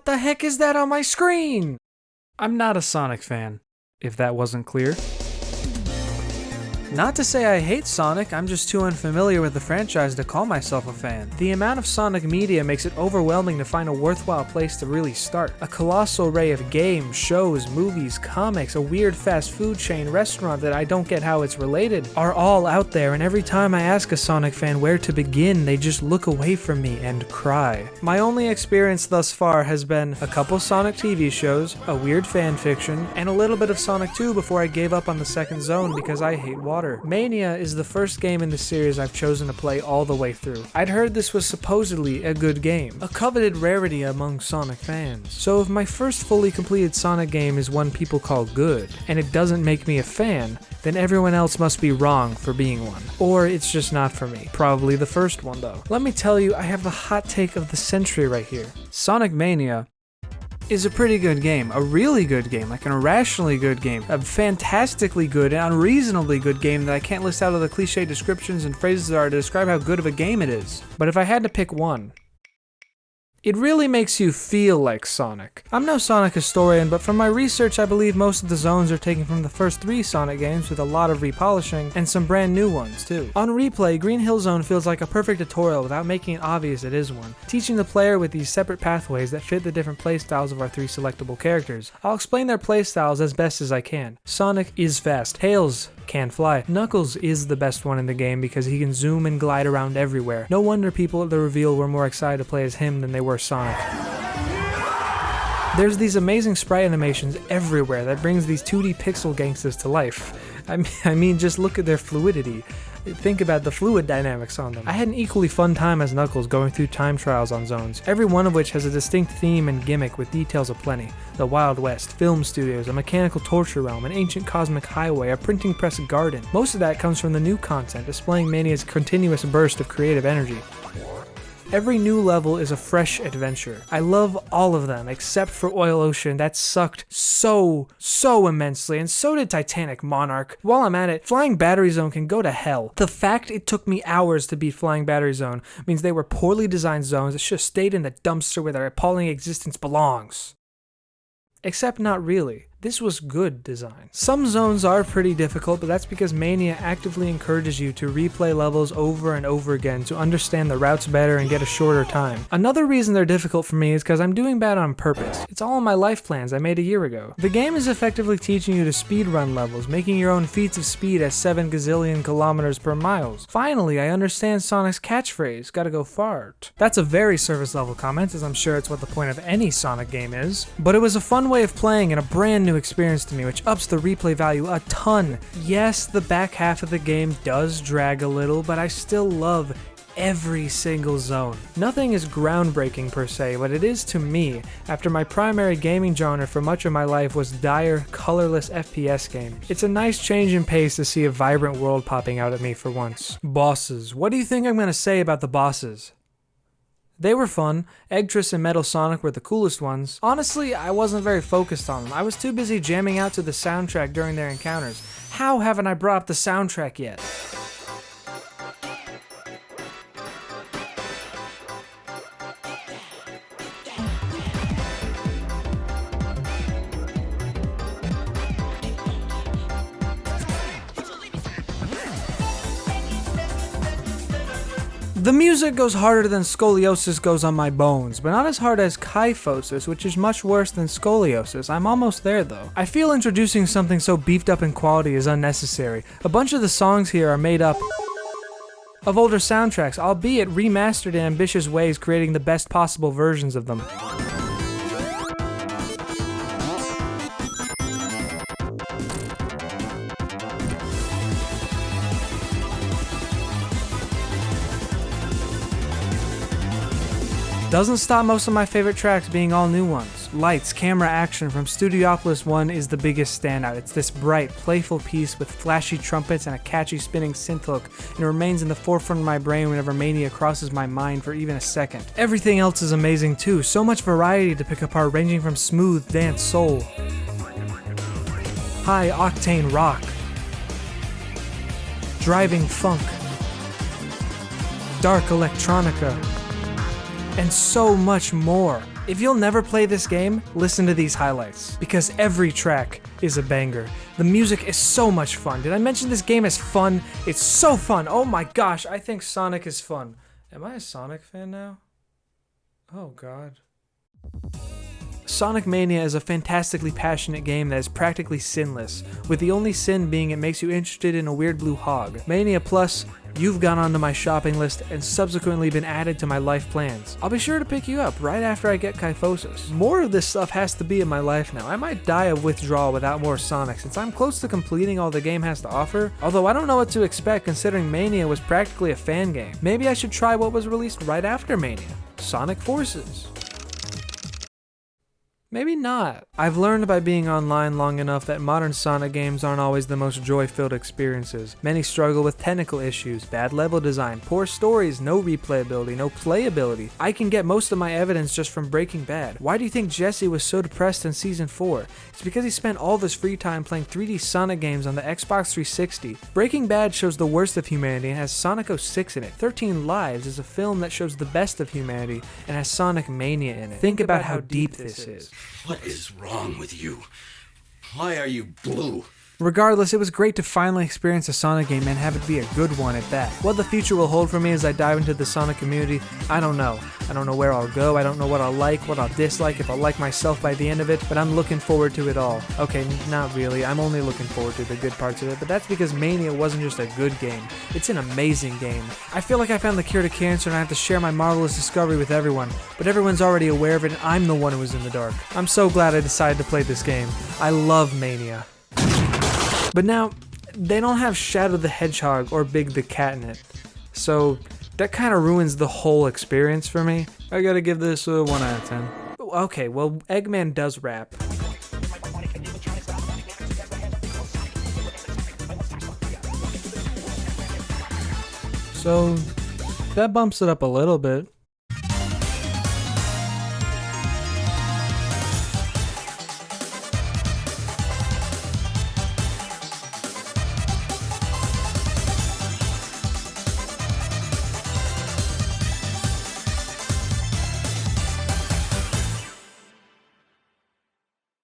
the heck is that on my screen? I'm not a Sonic fan, if that wasn't clear. Not to say I hate Sonic, I'm just too unfamiliar with the franchise to call myself a fan. The amount of Sonic media makes it overwhelming to find a worthwhile place to really start. A colossal array of games, shows, movies, comics, a weird fast food chain, restaurant that I don't get how it's related, are all out there, and every time I ask a Sonic fan where to begin, they just look away from me and cry. My only experience thus far has been a couple Sonic TV shows, a weird fan fiction, and a little bit of Sonic 2 before I gave up on the second zone because I hate water. Mania is the first game in the series I've chosen to play all the way through. I'd heard this was supposedly a good game, a coveted rarity among Sonic fans. So if my first fully completed Sonic game is one people call good, and it doesn't make me a fan, then everyone else must be wrong for being one. Or it's just not for me. Probably the first one though. Let me tell you, I have the hot take of the century right here. Sonic Mania is a pretty good game, a really good game, like an irrationally good game, a fantastically good and unreasonably good game that I can't list out all the cliche descriptions and phrases there are to describe how good of a game it is. But if I had to pick one, it really makes you feel like Sonic. I'm no Sonic historian, but from my research I believe most of the zones are taken from the first 3 Sonic games with a lot of repolishing, and some brand new ones too. On replay, Green Hill Zone feels like a perfect tutorial without making it obvious it is one, teaching the player with these separate pathways that fit the different playstyles of our 3 selectable characters. I'll explain their playstyles as best as I can. Sonic is fast. Tails can fly. Knuckles is the best one in the game because he can zoom and glide around everywhere. No wonder people at the reveal were more excited to play as him than they were Sonic. There's these amazing sprite animations everywhere that brings these 2D pixel gangsters to life. I mean, just look at their fluidity. Think about the fluid dynamics on them. I had an equally fun time as Knuckles going through time trials on zones, every one of which has a distinct theme and gimmick with details aplenty. The Wild West, film studios, a mechanical torture realm, an ancient cosmic highway, a printing press garden. Most of that comes from the new content, displaying Mania's continuous burst of creative energy. Every new level is a fresh adventure. I love all of them, except for Oil Ocean. That sucked so immensely, and so did Titanic Monarch. While I'm at it, Flying Battery Zone can go to hell. The fact it took me hours to beat Flying Battery Zone means they were poorly designed zones that should have stayed in the dumpster where their appalling existence belongs. Except not really. This was good design. Some zones are pretty difficult, but that's because Mania actively encourages you to replay levels over and over again to understand the routes better and get a shorter time. Another reason they're difficult for me is because I'm doing bad on purpose. It's all in my life plans I made a year ago. The game is effectively teaching you to speedrun levels, making your own feats of speed at 7 gazillion kilometers per mile. Finally, I understand Sonic's catchphrase, gotta go fart. That's a very surface level comment, as I'm sure it's what the point of any Sonic game is. But it was a fun way of playing and a brand new experience to me, which ups the replay value a ton. Yes, the back half of the game does drag a little, but I still love every single zone. Nothing is groundbreaking per se, but it is to me, after my primary gaming genre for much of my life was dire, colorless FPS games. It's a nice change in pace to see a vibrant world popping out at me for once. Bosses. What do you think I'm gonna say about the bosses? They were fun. Eggtress and Metal Sonic were the coolest ones. Honestly, I wasn't very focused on them. I was too busy jamming out to the soundtrack during their encounters. How haven't I brought up the soundtrack yet? The music goes harder than scoliosis goes on my bones, but not as hard as kyphosis, which is much worse than scoliosis. I'm almost there though. I feel introducing something so beefed up in quality is unnecessary. A bunch of the songs here are made up of older soundtracks, albeit remastered in ambitious ways, creating the best possible versions of them. Doesn't stop most of my favorite tracks being all new ones. Lights, Camera, Action from Studiopolis 1 is the biggest standout. It's this bright, playful piece with flashy trumpets and a catchy spinning synth hook, and it remains in the forefront of my brain whenever Mania crosses my mind for even a second. Everything else is amazing too, so much variety to pick apart, ranging from smooth dance soul, high octane rock, driving funk, dark electronica, and so much more. If you'll never play this game, listen to these highlights, because every track is a banger. The music is so much fun. Did I mention this game is fun? It's so fun. Oh my gosh, I think Sonic is fun. Am I a Sonic fan now? Oh god. Sonic Mania is a fantastically passionate game that is practically sinless, with the only sin being it makes you interested in a weird blue hog. Mania Plus, you've gone onto my shopping list and subsequently been added to my life plans. I'll be sure to pick you up right after I get kyphosis. More of this stuff has to be in my life now. I might die of withdrawal without more Sonic since I'm close to completing all the game has to offer, although I don't know what to expect considering Mania was practically a fan game. Maybe I should try what was released right after Mania, Sonic Forces. Maybe not. I've learned by being online long enough that modern Sonic games aren't always the most joy-filled experiences. Many struggle with technical issues, bad level design, poor stories, no replayability, no playability. I can get most of my evidence just from Breaking Bad. Why do you think Jesse was so depressed in Season 4? It's because he spent all of his free time playing 3D Sonic games on the Xbox 360. Breaking Bad shows the worst of humanity and has Sonic 06 in it. 13 Lives is a film that shows the best of humanity and has Sonic Mania in it. Think about how deep this is. What is wrong with you? Why are you blue? Regardless, it was great to finally experience a Sonic game and have it be a good one at that. What the future will hold for me as I dive into the Sonic community, I don't know. I don't know where I'll go, I don't know what I'll like, what I'll dislike, if I'll like myself by the end of it, but I'm looking forward to it all. Okay, not really, I'm only looking forward to the good parts of it, but that's because Mania wasn't just a good game, it's an amazing game. I feel like I found the cure to cancer and I have to share my marvelous discovery with everyone, but everyone's already aware of it and I'm the one who was in the dark. I'm so glad I decided to play this game. I love Mania. But now, they don't have Shadow the Hedgehog or Big the Cat in it, so that kind of ruins the whole experience for me. I gotta give this a 1 out of 10. Okay, well, Eggman does rap. So, that bumps it up a little bit.